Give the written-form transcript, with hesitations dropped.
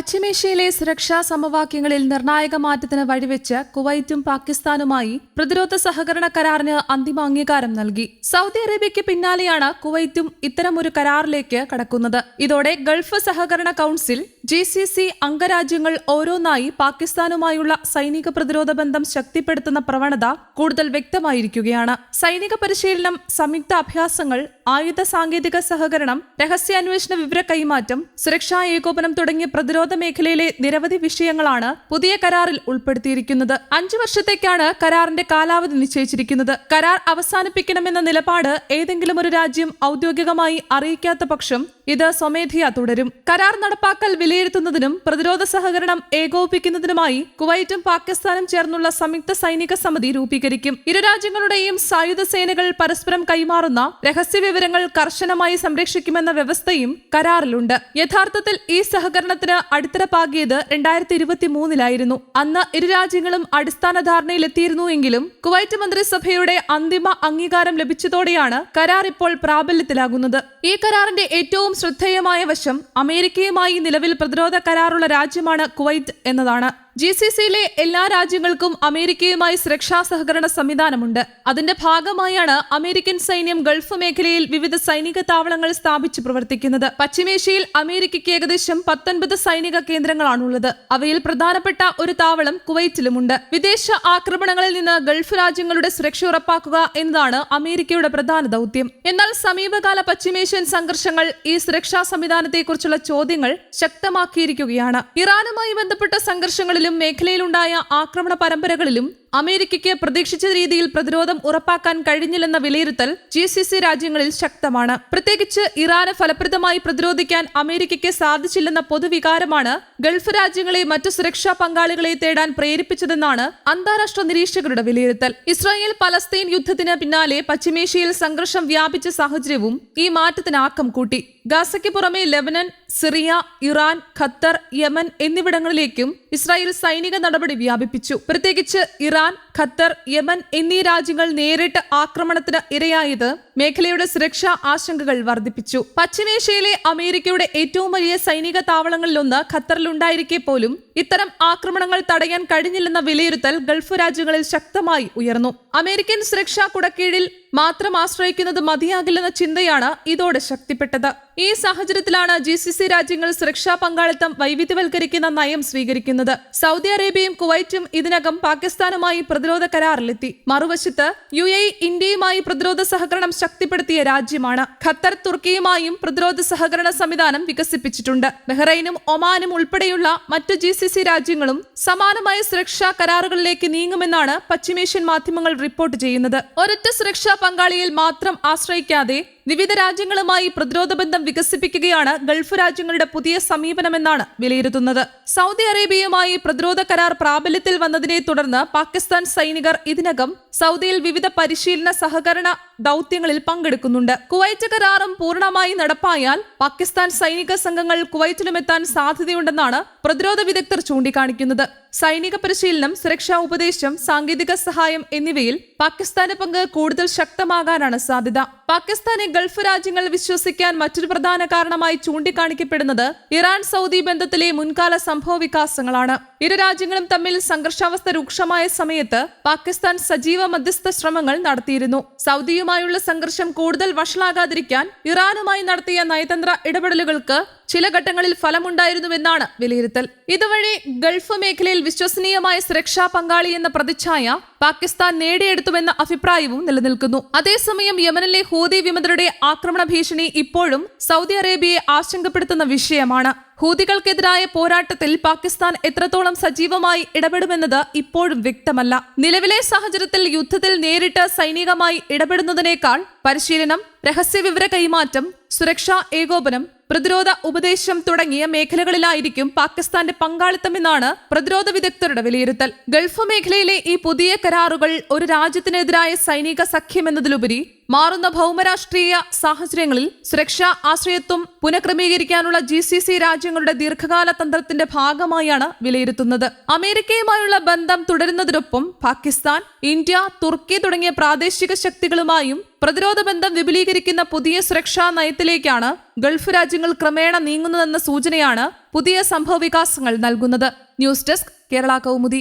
പശ്ചിമേഷ്യയിലെ സുരക്ഷാ സമവാക്യങ്ങളിൽ നിർണായക മാറ്റത്തിന് വഴിവെച്ച് കുവൈറ്റും പാകിസ്ഥാനുമായി പ്രതിരോധ സഹകരണ കരാറിന് അന്തിമ അംഗീകാരം നൽകി. സൗദി അറേബ്യയ്ക്ക് പിന്നാലെയാണ് കുവൈറ്റും ഇത്തരമൊരു കരാറിലേക്ക് കടക്കുന്നത്. ഇതോടെ ഗൾഫ് സഹകരണ കൌൺസിൽ GCC അംഗരാജ്യങ്ങൾ ഓരോന്നായി പാകിസ്ഥാനുമായുള്ള സൈനിക പ്രതിരോധ ബന്ധം ശക്തിപ്പെടുത്തുന്ന പ്രവണത കൂടുതൽ വ്യക്തമായിരിക്കുകയാണ്. സൈനിക പരിശീലനം, സംയുക്ത അഭ്യാസങ്ങൾ, ആയുധ സാങ്കേതിക സഹകരണം, രഹസ്യാന്വേഷണ വിവര കൈമാറ്റം, സുരക്ഷാ ഏകോപനം തുടങ്ങിയ പ്രതിരോധ മേഖലയിലെ നിരവധി വിഷയങ്ങളാണ് പുതിയ കരാറിൽ ഉൾപ്പെടുത്തിയിരിക്കുന്നത്. 5 വർഷത്തേക്കാണ് കരാറിന്റെ കാലാവധി നിശ്ചയിച്ചിരിക്കുന്നത്. കരാർ അവസാനിപ്പിക്കണമെന്ന നിലപാട് ഏതെങ്കിലും ഒരു രാജ്യം ഔദ്യോഗികമായി അറിയിക്കാത്ത പക്ഷം ഇത് സ്വമേധയാ തുടരും. കരാർ നടപ്പാക്കൽ വിലയിരുത്തുന്നതിനും പ്രതിരോധ സഹകരണം ഏകോപിപ്പിക്കുന്നതിനുമായി കുവൈറ്റും പാകിസ്ഥാനും ചേർന്നുള്ള സംയുക്ത സൈനിക സമിതി രൂപീകരിക്കും. ഇരു രാജ്യങ്ങളുടെയും സായുധ സേനകൾ പരസ്പരം കൈമാറുന്ന രഹസ്യ വിവരങ്ങൾ കർശനമായി സംരക്ഷിക്കുമെന്ന വ്യവസ്ഥയും കരാറിലുണ്ട്. യഥാർത്ഥത്തിൽ ഈ സഹകരണത്തിന് അടിത്തറ പാകിയത് 2023-ലായിരുന്നു. അന്ന് ഇരു രാജ്യങ്ങളും അടിസ്ഥാന ധാരണയിലെത്തിയിരുന്നുവെങ്കിലും കുവൈറ്റ് മന്ത്രിസഭയുടെ അന്തിമ അംഗീകാരം ലഭിച്ചതോടെയാണ് കരാർ ഇപ്പോൾ പ്രാബല്യത്തിലാകുന്നത്. ഈ കരാറിന്റെ ഏറ്റവും ശ്രദ്ധേയമായ വശം അമേരിക്കയുമായി നിലവിൽ പ്രതിരോധ കരാറുള്ള രാജ്യമാണ് കുവൈറ്റ് എന്നതാണ്. GCCയിലെ എല്ലാ രാജ്യങ്ങൾക്കും അമേരിക്കയുമായി സുരക്ഷാ സഹകരണ സംവിധാനമുണ്ട്. അതിന്റെ ഭാഗമായാണ് അമേരിക്കൻ സൈന്യം ഗൾഫ് മേഖലയിൽ വിവിധ സൈനിക താവളങ്ങൾ സ്ഥാപിച്ച് പ്രവർത്തിക്കുന്നത്. പശ്ചിമേഷ്യയിൽ അമേരിക്കയ്ക്ക് ഏകദേശം 19 സൈനിക കേന്ദ്രങ്ങളാണുള്ളത്. അവയിൽ പ്രധാനപ്പെട്ട ഒരു താവളം കുവൈറ്റിലുമുണ്ട്. വിദേശ ആക്രമണങ്ങളിൽ നിന്ന് ഗൾഫ് രാജ്യങ്ങളുടെ സുരക്ഷ ഉറപ്പാക്കുക എന്നതാണ് അമേരിക്കയുടെ പ്രധാന ദൗത്യം. എന്നാൽ സമീപകാല പശ്ചിമേഷ്യൻ സംഘർഷങ്ങൾ ഈ സുരക്ഷാ സംവിധാനത്തെക്കുറിച്ചുള്ള ചോദ്യങ്ങൾ ശക്തമാക്കിയിരിക്കുകയാണ്. ഇറാനുമായി ബന്ധപ്പെട്ട സംഘർഷങ്ങളിലും മേഖലയിലുണ്ടായ ആക്രമണ പരമ്പരകളിലും അമേരിക്കയ്ക്ക് പ്രതീക്ഷിച്ച രീതിയിൽ പ്രതിരോധം ഉറപ്പാക്കാൻ കഴിഞ്ഞില്ലെന്ന വിലയിരുത്തൽ GCC രാജ്യങ്ങളിൽ ശക്തമാണ്. പ്രത്യേകിച്ച് ഇറാന് ഫലപ്രദമായി പ്രതിരോധിക്കാൻ അമേരിക്കയ്ക്ക് സാധിച്ചില്ലെന്ന പൊതുവികാരമാണ് ഗൾഫ് രാജ്യങ്ങളെ മറ്റു സുരക്ഷാ പങ്കാളികളെ തേടാൻ പ്രേരിപ്പിച്ചതെന്നാണ് അന്താരാഷ്ട്ര നിരീക്ഷകരുടെ വിലയിരുത്തൽ. ഇസ്രായേൽ പലസ്തീൻ യുദ്ധത്തിന് പിന്നാലെ പശ്ചിമേഷ്യയിൽ സംഘർഷം വ്യാപിച്ച സാഹചര്യവും ഈ മാറ്റത്തിന് ആക്കം കൂട്ടി. ഗാസയ്ക്ക് പുറമെ Lebanon, Syria, Iran, Qatar, Yemen എന്നിവിടങ്ങളിലേക്കും ഇസ്രായേൽ സൈനിക നടപടി വ്യാപിപ്പിച്ചു. പ്രത്യേകിച്ച് ഇറാൻ, ഖത്തർ, യമൻ എന്നീ രാജ്യങ്ങൾ നേരിട്ട് ആക്രമണത്തിന് ഇരയായത് മേഖലയുടെ സുരക്ഷാ ആശങ്കകൾ വർദ്ധിപ്പിച്ചു. പശ്ചിമേഷ്യയിലെ അമേരിക്കയുടെ ഏറ്റവും വലിയ സൈനിക താവളങ്ങളിലൊന്ന് ഖത്തറിലുണ്ടായിരിക്കെ പോലും ഇത്തരം ആക്രമണങ്ങൾ തടയാൻ കഴിഞ്ഞില്ലെന്ന വിലയിരുത്തൽ ഗൾഫ് രാജ്യങ്ങളിൽ ശക്തമായി ഉയർന്നു. അമേരിക്കൻ സുരക്ഷാ കുടക്കീഴിൽ മാത്രം ആശ്രയിക്കുന്നത് മതിയാകില്ലെന്ന ചിന്തയാണ് ഇതോടെ ശക്തിപ്പെട്ടത്. ഈ സാഹചര്യത്തിലാണ് GCC രാജ്യങ്ങൾ സുരക്ഷാ പങ്കാളിത്തം വൈവിധ്യവൽക്കരിക്കുന്ന നയം സ്വീകരിക്കുന്നത്. സൗദി അറേബ്യയും കുവൈറ്റും ഇതിനകം പാകിസ്ഥാനുമായി പ്രതിരോധ കരാറിലെത്തി. മറുവശത്ത് UAE ഇന്ത്യയുമായി പ്രതിരോധ സഹകരണം ശക്തിപ്പെടുത്തിയ രാജ്യമാണ്. ഖത്തർ തുർക്കിയുമായും പ്രതിരോധ സഹകരണ സംവിധാനം വികസിപ്പിച്ചിട്ടുണ്ട്. ബഹ്റൈനും ഒമാനും ഉൾപ്പെടെയുള്ള മറ്റു GCC രാജ്യങ്ങളും സമാനമായ സുരക്ഷാ കരാറുകളിലേക്ക് നീങ്ങുമെന്നാണ് പശ്ചിമേഷ്യൻ മാധ്യമങ്ങൾ റിപ്പോർട്ട് ചെയ്യുന്നത്. ഒരൊറ്റ സുരക്ഷാ പങ്കാളിയിൽ മാത്രം ആശ്രയിക്കാതെ വിവിധ രാജ്യങ്ങളുമായി പ്രതിരോധ ബന്ധം വികസിപ്പിക്കുകയാണ് ഗൾഫ് രാജ്യങ്ങളുടെ പുതിയ സമീപനമെന്നാണ് വിലയിരുത്തുന്നത്. സൗദി അറേബ്യയുമായി പ്രതിരോധ കരാർ പ്രാബല്യത്തിൽ വന്നതിനെ തുടർന്ന് പാകിസ്ഥാൻ സൈനികർ ഇതിനകം സൗദിയിൽ വിവിധ പരിശീലന സഹകരണ ദൗത്യങ്ങളിൽ പങ്കെടുക്കുന്നുണ്ട്. കുവൈറ്റ് കരാറും പൂർണ്ണമായി നടപ്പായാൽ പാകിസ്ഥാൻ സൈനിക സംഘങ്ങൾ കുവൈറ്റിലുമെത്താൻ സാധ്യതയുണ്ടെന്നാണ് പ്രതിരോധ വിദഗ്ധർ ചൂണ്ടിക്കാണിക്കുന്നത്. സൈനിക പരിശീലനം, സുരക്ഷാ ഉപദേശം, സാങ്കേതിക സഹായം എന്നിവയിൽ പാകിസ്ഥാന്റെ പങ്ക് കൂടുതൽ ശക്തമാകാനാണ് സാധ്യത. പാകിസ്ഥാനെ ഗൾഫ് രാജ്യങ്ങൾ വിശ്വസിക്കാൻ മറ്റൊരു പ്രധാന കാരണമായി ചൂണ്ടിക്കാണിക്കപ്പെടുന്നത് ഇറാൻ സൗദി ബന്ധത്തിലെ മുൻകാല സംഭവ വികാസങ്ങളാണ്. ഇരു രാജ്യങ്ങളും തമ്മിൽ സംഘർഷാവസ്ഥ രൂക്ഷമായ സമയത്ത് പാകിസ്ഥാൻ സജീവ മധ്യസ്ഥ ശ്രമങ്ങൾ നടത്തിയിരുന്നു. സൗദിയുമായുള്ള സംഘർഷം കൂടുതൽ വഷളാകാതിരിക്കാൻ ഇറാനുമായി നടത്തിയ നയതന്ത്ര ഇടപെടലുകൾക്ക് ചില ഘട്ടങ്ങളിൽ ഫലമുണ്ടായിരുന്നുവെന്നാണ് വിലയിരുത്തൽ. ഇതുവഴി ഗൾഫ് മേഖലയിൽ വിശ്വസനീയമായ സുരക്ഷാ പങ്കാളി എന്ന പ്രതിച്ഛായ പാകിസ്ഥാൻ നേടിയെടുത്തുവെന്ന അഭിപ്രായവും നിലനിൽക്കുന്നു. അതേസമയം യമനിലെ ഹൂതി വിമതരുടെ ആക്രമണ ഭീഷണി ഇപ്പോഴും സൗദി അറേബ്യയെ ആശങ്കപ്പെടുത്തുന്ന വിഷയമാണ്. ഹൂതികൾക്കെതിരായ പോരാട്ടത്തിൽ പാകിസ്ഥാൻ എത്രത്തോളം സജീവമായി ഇടപെടുമെന്നത് ഇപ്പോഴും വ്യക്തമല്ല. നിലവിലെ സാഹചര്യത്തിൽ യുദ്ധത്തിൽ നേരിട്ട് സൈനികമായി ഇടപെടുന്നതിനേക്കാൾ പരിശീലനം, രഹസ്യ വിവര കൈമാറ്റം, സുരക്ഷാ ഏകോപനം, പ്രതിരോധ ഉപദേശം തുടങ്ങിയ മേഖലകളിലായിരിക്കും പാകിസ്ഥാന്റെ പങ്കാളിത്തമെന്നാണ് പ്രതിരോധ വിദഗ്ധരുടെ വിലയിരുത്തൽ. ഗൾഫ് മേഖലയിലെ ഈ പുതിയ കരാറുകൾ ഒരു രാജ്യത്തിനെതിരായ സൈനിക സഖ്യം എന്നതിലുപരി മാറുന്ന ഭൗമരാഷ്ട്രീയ സാഹചര്യങ്ങളിൽ സുരക്ഷാ ആശ്രയത്വം പുനഃക്രമീകരിക്കാനുള്ള GCC രാജ്യങ്ങളുടെ ദീർഘകാല തന്ത്രത്തിന്റെ ഭാഗമായാണ് വിലയിരുത്തുന്നത്. അമേരിക്കയുമായുള്ള ബന്ധം തുടരുന്നതിനൊപ്പം പാകിസ്ഥാൻ, ഇന്ത്യ, തുർക്കി തുടങ്ങിയ പ്രാദേശിക ശക്തികളുമായും പ്രതിരോധ ബന്ധം വിപുലീകരിക്കുന്ന പുതിയ സുരക്ഷാ നയത്തിലേക്കാണ് ഗൾഫ് രാജ്യങ്ങൾ ക്രമേണ നീങ്ങുന്നതെന്ന സൂചനയാണ് പുതിയ സംഭവവികാസങ്ങൾ നൽകുന്നത്. News desk, Kerala Kaumudi.